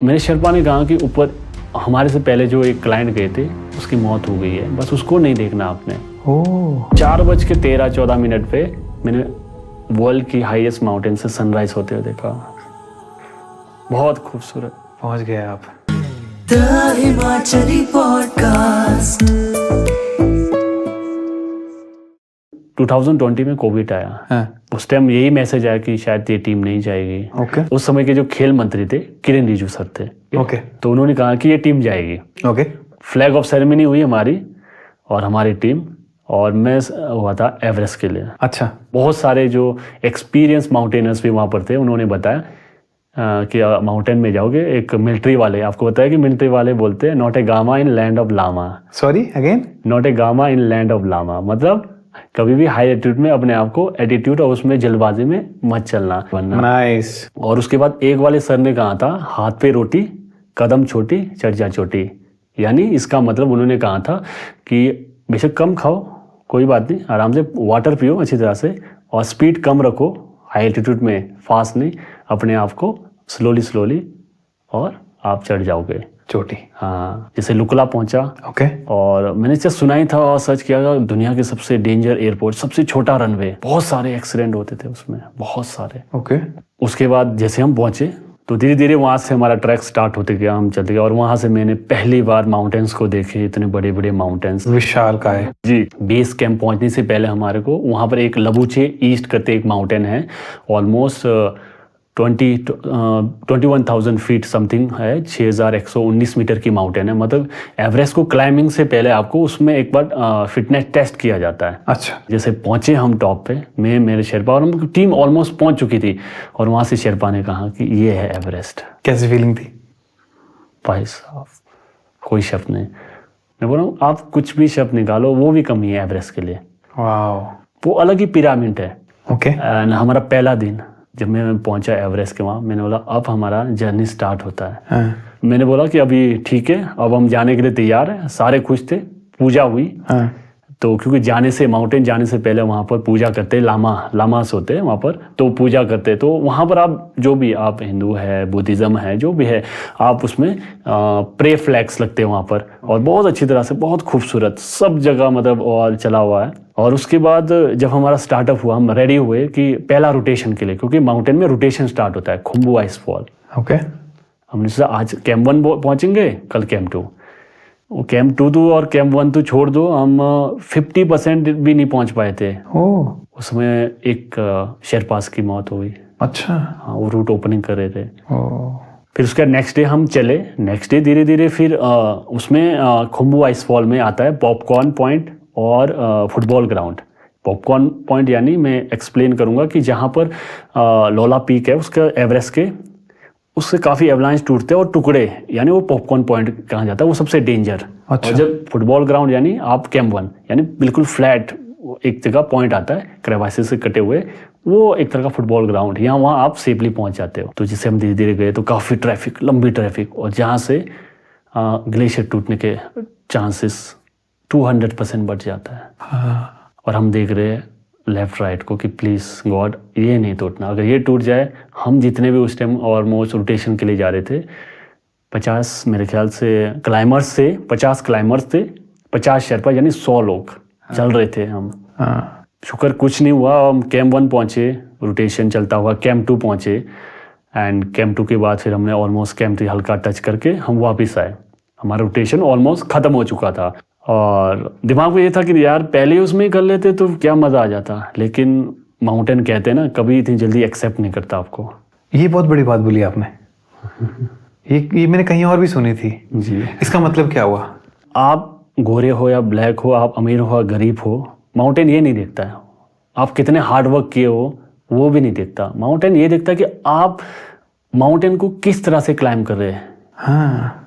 मेरे शेरपा ने कहा कि ऊपर हमारे से पहले जो एक क्लाइंट गए थे उसकी मौत हो गई है, बस उसको नहीं देखना आपने। 4:13-14 पे मैंने वर्ल्ड की हाईएस्ट माउंटेन से सनराइज होते हुए देखा। बहुत खूबसूरत। पहुंच गए आप। The Himachali podcast. 2020 में कोविड आया। हाँ। उस टाइम यही मैसेज आया कि शायद ये टीम नहीं जाएगी। ओके। उस समय के जो खेल मंत्री थे किरण रिजिजू सर थे। ओके। तो उन्होंने कहा कि ये टीम जाएगी। ओके। फ्लैग ऑफ सेरेमनी हुई हमारी और हमारी टीम, और मैं हुआ था एवरेस्ट के लिए। अच्छा। बहुत सारे जो एक्सपीरियंस माउंटेनर्स भी वहाँ पर थे, उन्होंने बताया कि माउंटेन में जाओगे। एक मिलिट्री वाले आपको बताया कि मिलिट्री वाले बोलते हैं not a gamma in land of lama. Sorry again. Not a gamma in land of lama मतलब कभी भी हाई एटीट्यूड में अपने आप को एटीट्यूड और उसमें जल्दबाजी में मत चलना वरना। नाइस। और उसके बाद एक वाले सर ने कहा था हाथ पे रोटी कदम छोटी चढ़ जा चोटी, यानी इसका मतलब उन्होंने कहा था कि बेशक कम खाओ कोई बात नहीं, आराम से वाटर पियो अच्छी तरह से, और स्पीड कम रखो हाई एल्टीट्यूड में, फास्ट नहीं, अपने आप को स्लोली और आप चढ़ जाओगे चोटी। हाँ, जैसे लुकला पहुंचा। ओके। और मैंने सिर्फ सुना ही था और सर्च किया दुनिया के सबसे डेंजर एयरपोर्ट, सबसे छोटा रनवे, बहुत सारे एक्सीडेंट होते थे उसमें, बहुत सारे। ओके। उसके बाद जैसे हम पहुंचे तो धीरे धीरे वहाँ से हमारा ट्रैक स्टार्ट होते गया, हम चलते गए, और वहाँ से मैंने पहली बार माउंटेन्स को देखे, इतने बड़े बड़े माउंटेन्स। विशालकाय। जी। बेस कैंप पहुँचने से पहले हमारे को वहाँ पर एक लबूचे ईस्ट करते एक माउंटेन है, ऑलमोस्ट 21,000 फीट समथिंग है, 6,119 मीटर की माउंटेन है। मतलब एवरेस्ट को क्लाइंबिंग से पहले आपको उसमें एक बार फिटनेस टेस्ट किया जाता है। अच्छा। जैसे पहुंचे हम टॉप पे, मैं मेरे शेरपा और हम टीम ऑलमोस्ट पहुंच चुकी थी, और वहां से शेरपा ने कहा कि ये है एवरेस्ट। कैसी फीलिंग थी? भाई साहब कोई शब्द नहीं, मैं बोल रहा हूँ आप कुछ भी शब्द निकालो वो भी कमी है एवरेस्ट के लिए। वाओ। वो अलग ही पिरामिड है। ओके। एंड हमारा पहला दिन जब मैं पहुंचा एवरेस्ट के वहाँ, मैंने बोला अब हमारा जर्नी स्टार्ट होता है। हाँ। मैंने बोला कि अभी ठीक है, अब हम जाने के लिए तैयार हैं। सारे खुश थे। पूजा हुई। हाँ। तो क्योंकि माउंटेन जाने से पहले वहाँ पर पूजा करते, लामास होते हैं वहाँ पर, तो पूजा करते। तो वहाँ पर आप जो भी, आप हिंदू है, बुद्धिज़्म है, जो भी है, आप उसमें प्रे फ्लैग्स लगते हैं वहाँ पर, और बहुत अच्छी तरह से, बहुत खूबसूरत सब जगह मतलब और चला हुआ है। और उसके बाद जब हमारा स्टार्टअप हुआ, हम रेडी हुए कि पहला रोटेशन के लिए, क्योंकि माउंटेन में रोटेशन स्टार्ट होता है, खुम्बू आइस फॉल। ओके। हमने सोचा आज कैंप 1 पहुँचेंगे, कल कैंप 2। कैंप 2 तो और कैंप 1 तो छोड़ दो, हम 50% भी नहीं पहुंच पाए थे। ओह। उसमें एक शेरपास की मौत हुई। अच्छा। हाँ, वो रूट ओपनिंग कर रहे थे। ओह। फिर उसका नेक्स्ट डे हम चले। नेक्स्ट डे धीरे धीरे फिर उसमें खुम्बू आइस फॉल में आता है पॉपकॉर्न पॉइंट और फुटबॉल ग्राउंड। पॉपकॉर्न पॉइंट यानी मैं एक्सप्लेन करूँगा कि जहाँ पर लोला पीक है उसका, एवरेस्ट के उससे काफ़ी एवलांच टूटते हैं और टुकड़े, यानी वो पॉपकॉर्न पॉइंट कहा जाता है, वो सबसे डेंजर। अच्छा। और जब फुटबॉल ग्राउंड यानी आप कैंप 1 यानी बिल्कुल फ्लैट एक जगह पॉइंट आता है क्रेवाइसेस से कटे हुए, वो एक तरह का फुटबॉल ग्राउंड, यहाँ वहाँ आप सेफली पहुँच जाते हो। तो जिससे हम धीरे धीरे गए तो काफ़ी ट्रैफिक, लंबी ट्रैफिक, और जहाँ से ग्लेशियर टूटने के चांसेस 200% बढ़ जाता है। हाँ। और हम देख रहे हैं लेफ्ट राइट को कि प्लीज़ गॉड ये नहीं टूटना, अगर ये टूट जाए। हम जितने भी उस टाइम ऑलमोस्ट रोटेशन के लिए जा रहे थे, 50 मेरे ख्याल से क्लाइमर्स थे, 50 क्लाइमर्स थे, 50 शेरपा, यानी 100 लोग चल रहे थे हम। हाँ। शुक्र कुछ नहीं हुआ। हम कैंप 1 पहुँचे, रोटेशन चलता हुआ कैंप 2 पहुँचे, एंड कैंप 2 के बाद फिर हमने ऑलमोस्ट कैंप 3 हल्का टच करके हम वापस आए। हमारा रोटेशन ऑलमोस्ट ख़त्म हो चुका था, और दिमाग में ये था कि यार पहले उसमें ही कर लेते तो क्या मज़ा आ जाता। लेकिन माउंटेन कहते हैं ना, कभी इतनी जल्दी एक्सेप्ट नहीं करता आपको। ये बहुत बड़ी बात बोली आपने। ये मैंने कहीं और भी सुनी थी। जी। इसका मतलब क्या हुआ? आप गोरे हो या ब्लैक हो, आप अमीर हो या गरीब हो, माउंटेन ये नहीं देखता है आप कितने हार्ड वर्क किए हो, वो भी नहीं देखता। माउंटेन ये देखता है कि आप माउंटेन को किस तरह से क्लाइम कर रहे हैं। हाँ।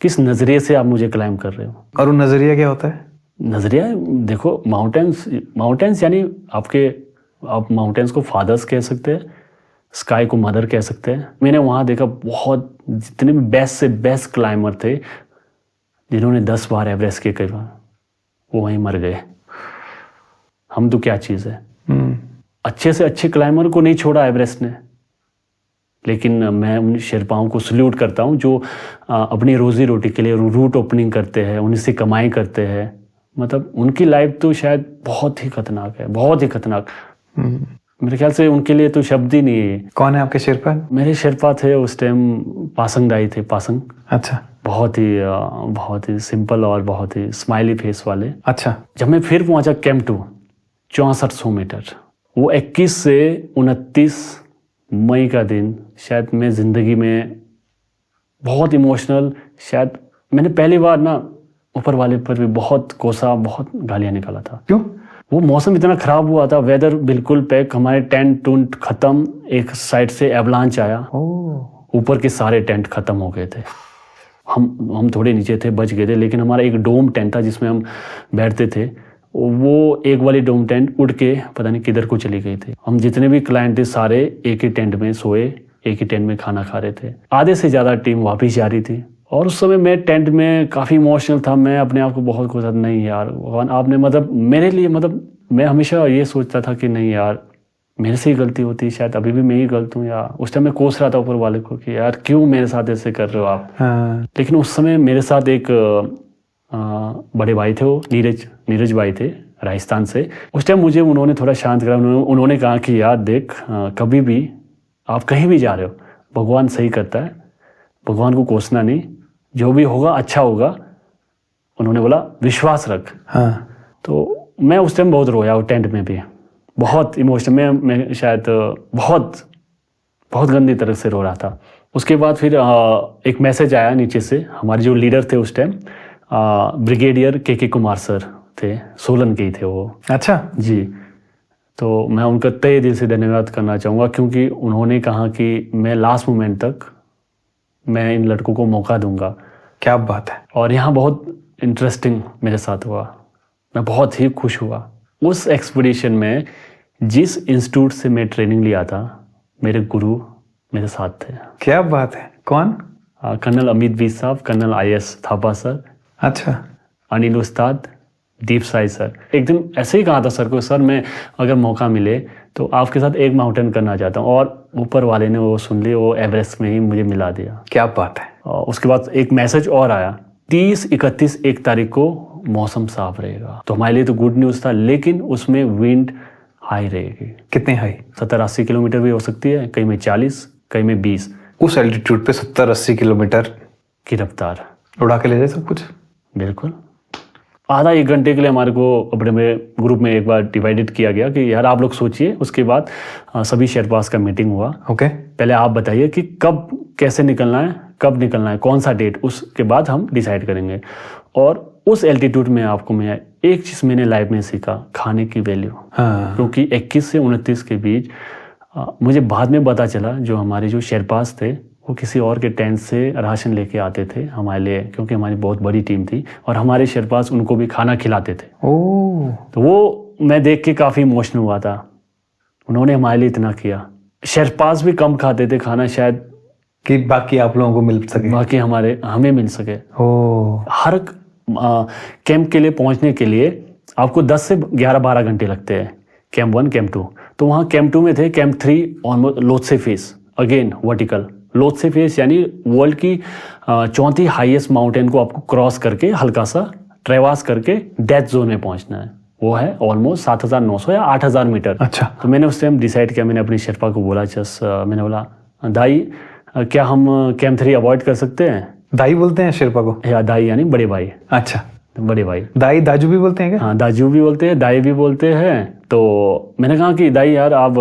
किस नज़रिए से आप मुझे क्लाइम कर रहे हो। और वो नज़रिया क्या होता है? नज़रिया देखो, माउंटेन्स यानी आप माउंटेन्स को फादर्स कह सकते हैं, स्काई को मदर कह सकते हैं। मैंने वहाँ देखा बहुत, जितने भी बेस्ट से बेस्ट क्लाइमर थे, जिन्होंने 10 बार एवरेस्ट के कई बार, वो वहीं मर गए। हम तो क्या चीज़ है। अच्छे से अच्छे क्लाइमर को नहीं छोड़ा एवरेस्ट ने, लेकिन मैं उन शेरपाओं को सल्यूट करता हूँ जो अपनी रोज़ी रोटी के लिए रूट ओपनिंग करते हैं, उन्हीं से कमाई करते हैं। मतलब उनकी लाइफ तो शायद बहुत ही खतरनाक है, बहुत ही खतरनाक। मेरे ख्याल से उनके लिए तो शब्द ही नहीं है। कौन है आपके शेरपा? मेरे शेरपा थे उस टाइम पासंग दाई थे, पासंग। अच्छा। बहुत ही सिंपल और बहुत ही स्माइली फेस वाले। अच्छा। जब मैं फिर पहुंचा कैंप 2, 6400 मीटर, वो 21 से 29 मई का दिन शायद मैं ज़िंदगी में बहुत इमोशनल, शायद मैंने पहली बार ना ऊपर वाले पर भी बहुत कोसा, बहुत गालियाँ निकाला था। क्यों? वो मौसम इतना ख़राब हुआ था, वेदर बिल्कुल पैक, हमारे टेंट टूंट ख़त्म, एक साइड से एवलांच आया, ऊपर के सारे टेंट ख़त्म हो गए थे। हम थोड़े नीचे थे, बच गए थे, लेकिन हमारा एक डोम टेंट था जिसमें हम बैठते थे, वो एक वाली डोम टेंट उड़ के पता नहीं किधर को चली गई थी। हम जितने भी क्लाइंट थे सारे एक ही टेंट में सोए, एक ही टेंट में खाना खा रहे थे। आधे से ज़्यादा टीम वापस जा रही थी और उस समय मैं टेंट में काफ़ी इमोशनल था। मैं अपने आप को बहुत खुश था, नहीं यार भगवान आपने मतलब मेरे लिए, मतलब मैं हमेशा ये सोचता था कि नहीं यार मेरे से ही गलती होती, शायद अभी भी मैं ही गलत हूँ। या उस टाइम मैं कोस रहा था ऊपर वाले को कि यार क्यों मेरे साथ ऐसे कर रहे हो आप। लेकिन उस समय मेरे साथ एक बड़े भाई थे, वो नीरज भाई थे राजस्थान से। उस टाइम मुझे उन्होंने थोड़ा शांत करा। उन्होंने कहा कि यार देख, कभी भी आप कहीं भी जा रहे हो, भगवान सही करता है, भगवान को कोसना नहीं, जो भी होगा अच्छा होगा। उन्होंने बोला विश्वास रख। तो मैं उस टाइम बहुत रोया, वो टेंट में भी बहुत इमोशनल, मैं शायद बहुत गंदी तरह से रो रहा था। उसके बाद फिर एक मैसेज आया नीचे से, हमारे जो लीडर थे उस टाइम ब्रिगेडियर के कुमार सर थे, सोलन के ही थे वो। अच्छा जी। तो मैं उनका तहे दिल से धन्यवाद करना चाहूँगा, क्योंकि उन्होंने कहा कि मैं लास्ट मोमेंट तक मैं इन लड़कों को मौका दूंगा। क्या बात है। और यहाँ बहुत इंटरेस्टिंग मेरे साथ हुआ, मैं बहुत ही खुश हुआ। उस एक्सपीडिशन में जिस इंस्टीट्यूट से मैं ट्रेनिंग लिया था, मेरे गुरु मेरे साथ थे। क्या बात है। कौन? कर्नल अमित वी साहब, कर्नल IS थापा सर, अच्छा, अनिल उस्ताद, दीप साई सर। एक दिन ऐसे ही कहा था सर को, सर मैं अगर मौका मिले तो आपके साथ एक माउंटेन करना चाहता हूँ। और ऊपर वाले ने वो सुन ली, वो एवरेस्ट में ही मुझे मिला दिया। क्या बात है। और उसके बाद एक मैसेज और आया, 30, 31, 1 तारीख को मौसम साफ रहेगा। तो हमारे लिए तो गुड न्यूज़ था, लेकिन उसमें विंड हाई रहेगी। कितने हाई? 70-80 किलोमीटर भी हो सकती है, कहीं में 40, कहीं में 20। उस एल्टीट्यूड पे 70-80 किलोमीटर की रफ्तार उड़ा के ले जाए सब कुछ। बिल्कुल। आधा 1 घंटे के लिए हमारे को अपने में ग्रुप में एक बार डिवाइडेड किया गया कि यार आप लोग सोचिए। उसके बाद सभी शेरपास का मीटिंग हुआ। ओके। पहले आप बताइए कि कब कैसे निकलना है, कब निकलना है, कौन सा डेट, उसके बाद हम डिसाइड करेंगे। और उस एल्टीट्यूड में आपको मैं एक चीज़ मैंने लाइफ में सीखा, खाने की वैल्यू। क्योंकि 21 से 29 के बीच मुझे बाद में पता चला, जो हमारे जो शेरपास थे वो किसी और के टेंट से राशन लेके आते थे हमारे लिए, क्योंकि हमारी बहुत बड़ी टीम थी और हमारे शेरपास उनको भी खाना खिलाते थे। तो वो मैं देख के काफ़ी इमोशनल हुआ था, उन्होंने हमारे लिए इतना किया। शेरपास भी कम खाते थे खाना, शायद कि बाकी आप लोगों को मिल सके, बाकी हमें मिल सके। हर कैंप के लिए पहुंचने के लिए आपको 10 से 11-12 घंटे लगते हैं, कैंप 1, कैंप 2। तो वहाँ कैंप 2 में थे, camp 3 almost Lhotse face, again vertical. Lhotse face यानी वर्ल्ड की 4थी हाईएस्ट माउंटेन को आपको क्रॉस करके हल्का सा ट्रेवर्स करके डेथ जोन में पहुंचना है। वो है ऑलमोस्ट 7,900 या 8,000 मीटर। अच्छा। तो मैंने उस टाइम डिसाइड किया, मैंने अपनी शेरपा को बोला, मैंने बोला दाई क्या हम कैंप 3 अवॉइड कर सकते हैं? दाई बोलते हैं शेरपा को? या दाई यानी बड़े भाई। अच्छा, बड़े भाई। दाई दाजू भी बोलते हैं क्या? हाँ, दाजू भी बोलते हैं, दाई भी बोलते हैं। तो मैंने कहा कि दाई यार आप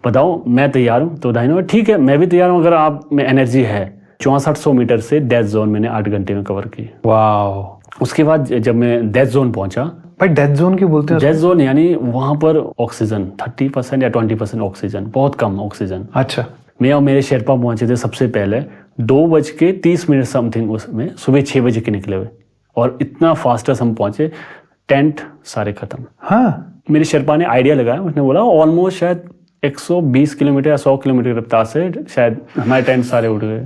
बताओ, मैं तैयार हूँ। तो दाई ने बोला ठीक है, मैं भी तैयार हूँ, अगर आप में एनर्जी है। 6400 मीटर से डेथ जोन मैंने 8 घंटे में कवर की। वाह। उसके बाद जब मैं डेथ जोन पहुंचा। भाई डेथ जोन क्यों बोलते हैं? डेथ जोन यानी वहाँ पर ऑक्सीजन 30% या 20% ऑक्सीजन, बहुत कम ऑक्सीजन। अच्छा। मैं और मेरे शेरपा पहुंचे थे सबसे पहले 2:30 समथिंग, उसमें सुबह 6 बजे के निकले हुए, और इतना फास्टेस्ट हम पहुंचे, टेंट सारे खत्म। हाँ। मेरे शेरपा ने आइडिया लगाया, उसने बोला ऑलमोस्ट शायद 120 किलोमीटर या 100 किलोमीटर की रफ्तार से शायद हमारे टेंट सारे उड़ गए।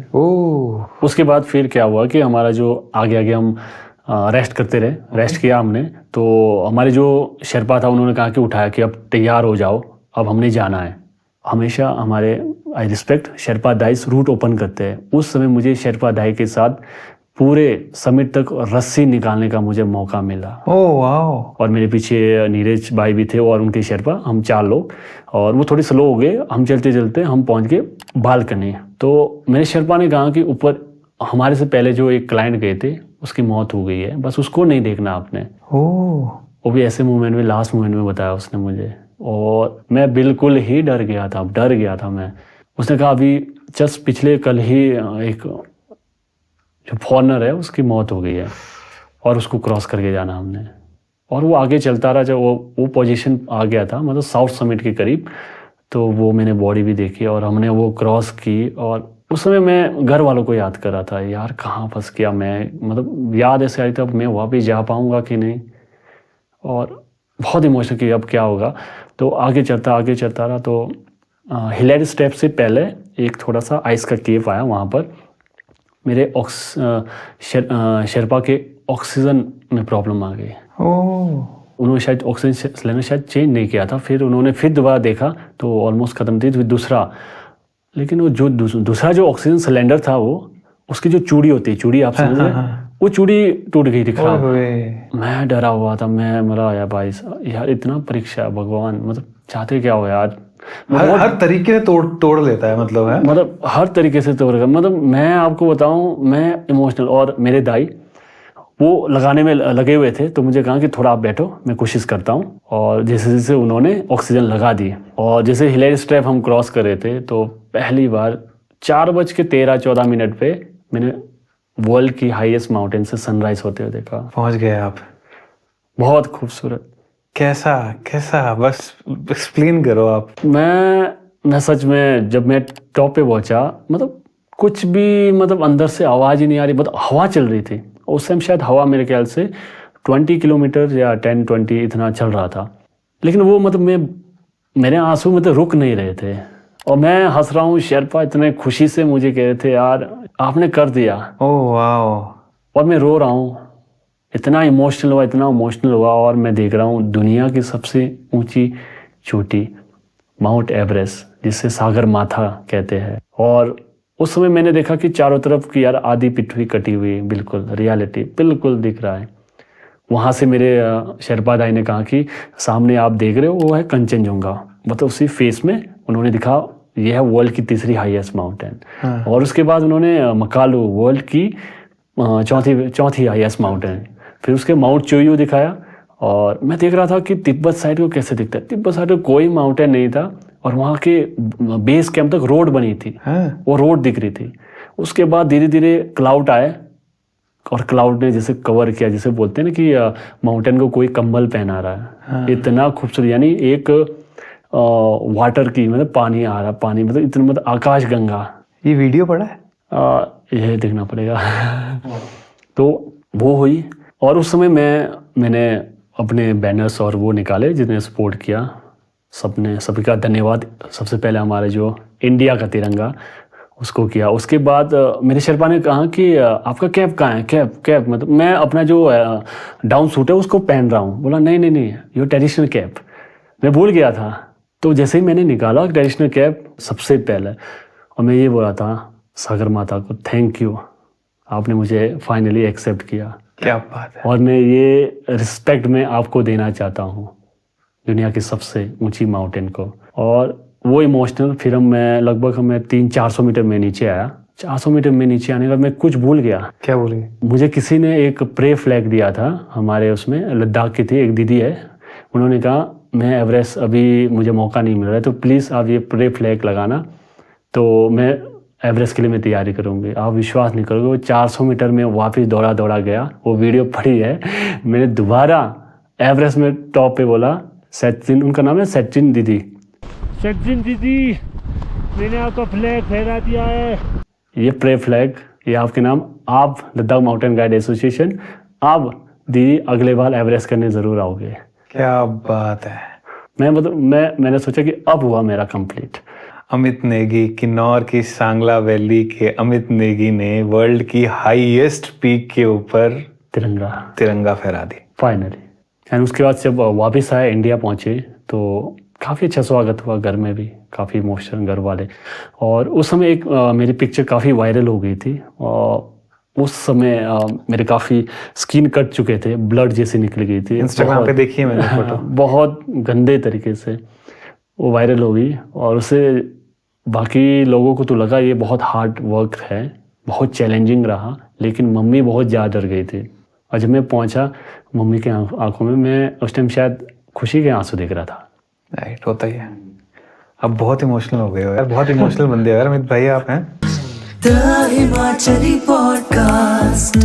उसके बाद फिर क्या हुआ कि हमारा जो आगे हम रेस्ट करते रहे, रेस्ट किया हमने। तो हमारे जो शेरपा था उन्होंने कहा कि उठाया कि अब तैयार हो जाओ, अब हमने जाना है, हमेशा हमारे I respect Sherpa dice root open करते हैं। उस समय मुझे शेरपा दाई के साथ पूरे समिट तक रस्सी निकालने का मुझे मौका मिला। Oh wow. और मेरे पीछे नीरज भाई भी थे और उनके शेरपा, हम 4 लोग। और वो थोड़ी स्लो हो गए, हम चलते चलते हम पहुंच गए बालकनी। तो मेरे शेरपा ने कहा कि ऊपर हमारे से पहले जो एक क्लाइंट गए थे उसकी मौत हो गई है, बस उसको नहीं देखना आपने। ओह। वो भी ऐसे मोमेंट में, लास्ट मोमेंट में बताया उसने मुझे, और मैं बिल्कुल ही डर गया था मैं। उसने कहा अभी जस्ट पिछले कल ही एक जो फॉरनर है उसकी मौत हो गई है और उसको क्रॉस करके जाना हमने। और वो आगे चलता रहा, जब वो पोजीशन आ गया था मतलब साउथ समिट के करीब, तो वो मैंने बॉडी भी देखी और हमने वो क्रॉस की। और उस समय मैं घर वालों को याद कर रहा था, यार कहाँ फंस गया मैं, मतलब याद ऐसे आई थी अब मैं वापस जा पाऊँगा कि नहीं। और बहुत इमोशनल कि अब क्या होगा। तो आगे चलता रहा। तो हिलेरी स्टेप से पहले एक थोड़ा सा आइस का केव आया, वहाँ पर मेरे शेरपा के ऑक्सीजन में प्रॉब्लम आ गई। उन्होंने शायद ऑक्सीजन सिलेंडर शायद चेंज नहीं किया था, फिर उन्होंने फिर दोबारा देखा तो ऑलमोस्ट ख़त्म थी, फिर दूसरा। लेकिन वो जो दूसरा जो ऑक्सीजन सिलेंडर था, वो उसकी जो चूड़ी होती है, चूड़ी आप समझ रहे हैं, वो चूड़ी टूट गई थी खराब। मैं डरा हुआ था, मैं मरा यार भाई, यार इतना परीक्षा है भगवान, मतलब चाहते क्या हो यार। हर तरीके से तोड़ लेता है, मतलब है, मतलब हर तरीके से तोड़ेगा। मतलब मैं आपको बताऊं, मैं इमोशनल। और मेरे दाई वो लगाने में लगे हुए थे, तो मुझे कहा कि थोड़ा आप बैठो, मैं कोशिश करता हूँ। और जैसे जैसे उन्होंने ऑक्सीजन लगा दी, और जैसे हिलेरी स्ट्रेप हम क्रॉस कर रहे थे, तो पहली बार 4:13-14 पे मैंने वर्ल्ड की हाईएस्ट माउंटेन से सनराइज होते हुए देखा। पहुंच गए आप? बहुत खूबसूरत। कैसा बस एक्सप्लेन करो आप। मैं सच में जब मैं टॉप पे पहुंचा, मतलब कुछ भी, मतलब अंदर से आवाज़ ही नहीं आ रही, मतलब हवा चल रही थी उस टाइम। शायद हवा मेरे ख्याल से 20 किलोमीटर या 10-20 इतना चल रहा था। लेकिन वो मतलब मेरे आंसू मतलब रुक नहीं रहे थे, और मैं हंस रहा हूँ। शेरपा इतने खुशी से मुझे कह रहे थे, यार आपने कर दिया। Oh wow. और मैं रो रहा हूँ, इतना इमोशनल हुआ। और मैं देख रहा हूँ दुनिया की सबसे ऊंची चोटी माउंट एवरेस्ट, जिसे सागर माथा कहते हैं। और उस समय मैंने देखा कि चारों तरफ की यार आधी पृथ्वी कटी हुई, बिल्कुल रियलिटी बिल्कुल दिख रहा है। वहाँ से मेरे शेरपा दाई ने कहा कि सामने आप देख रहे हो वो है कंचनजंगा, मतलब उसी फेस में उन्होंने दिखा यह है वर्ल्ड की 3री हाईएस्ट माउंटेन। और उसके बाद उन्होंने मकालू वर्ल्ड की 4थी हाईएस्ट माउंटेन, फिर उसके माउंट चोयू दिखाया। और मैं देख रहा था कि तिब्बत साइड को कैसे दिखता है। तिब्बत साइड को कोई माउंटेन नहीं था, और वहाँ के बेस कैंप तक रोड बनी थी, वो रोड दिख रही थी। उसके बाद धीरे धीरे क्लाउड आए, और क्लाउड ने जैसे कवर किया, जैसे बोलते हैं ना कि माउंटेन को कोई कंबल पहना रहा है। इतना खूबसूरत, यानी एक वाटर की, मतलब पानी आ रहा, पानी मतलब इतना, मतलब आकाश गंगा। ये वीडियो पड़ा है? यह देखना पड़ेगा। तो वो हुई। और उस समय मैंने अपने बैनर्स और वो निकाले जिन्हें सपोर्ट किया, सभी का धन्यवाद। सबसे पहले हमारे जो इंडिया का तिरंगा उसको किया। उसके बाद मेरे शेरपा ने कहा कि आपका कैप कहाँ है, कैप मतलब मैं अपना जो डाउन सूट है उसको पहन रहा हूँ। बोला नहीं ये ट्रेडिशनल कैप, मैं भूल गया था। तो जैसे ही मैंने निकाला ट्रेडिशनल कैप सबसे पहले, और मैं ये बोला था सागर माता को, थैंक यू, आपने मुझे फाइनली एक्सेप्ट किया। क्या बात है। और मैं ये रिस्पेक्ट में आपको देना चाहता हूँ दुनिया की सबसे ऊंची माउंटेन को। और वो इमोशनल, फिर मैं लगभग 300-400 मीटर में नीचे आया। 400 मीटर में नीचे आने का मैं कुछ भूल गया। क्या भूल गए? मुझे किसी ने एक प्रे फ्लैग दिया था हमारे, उसमें लद्दाख की थी, एक दीदी है, उन्होंने कहा मैं एवरेस्ट अभी मुझे मौका नहीं मिल रहा है, तो प्लीज़ आप ये प्रे फ्लैग लगाना, तो मैं एवरेस्ट के लिए मैं तैयारी करूँगी। आप विश्वास नहीं करोगे, वो 400 मीटर में वापस दौड़ा गया। वो वीडियो पड़ी है। मैंने दोबारा एवरेस्ट में टॉप पे बोला, सचिन, उनका नाम है सचिन दीदी, मैंने आपका फ्लैग फहरा दिया है। ये प्रे फ्लैग, ये आपके नाम, आप लद्दाख माउंटेन गाइड एसोसिएशन, आप दीदी अगले बार एवरेस्ट करने ज़रूर आओगे। क्या बात है। मैंने सोचा कि अब हुआ मेरा कंप्लीट। अमित नेगी, किन्नौर की सांगला वैली के अमित नेगी ने वर्ल्ड की हाईएस्ट पीक के ऊपर तिरंगा फहरा दी फाइनली। एंड उसके बाद जब वापस आए, इंडिया पहुंचे, तो काफ़ी अच्छा स्वागत हुआ घर में भी, काफ़ी इमोशनल घर वाले। और उस समय एक मेरी पिक्चर काफ़ी वायरल हो गई थी और उस समय मेरे काफ़ी स्किन कट चुके थे, ब्लड जैसी निकल गई थी। इंस्टाग्राम पे देखी है मैंने फोटो। बहुत गंदे तरीके से वो वायरल हो गई और उससे बाकी लोगों को तो लगा ये बहुत हार्ड वर्क है, बहुत चैलेंजिंग रहा, लेकिन मम्मी बहुत ज़्यादा डर गई थी। और जब मैं पहुंचा मम्मी के आंखों में, मैं उस टाइम शायद खुशी के आंसू देख रहा था। राइट, होता ही है। अब बहुत इमोशनल हो गए हो यार, बहुत इमोशनल बंदे हो यार अमित भाई आप हैं। The Himachali Podcast.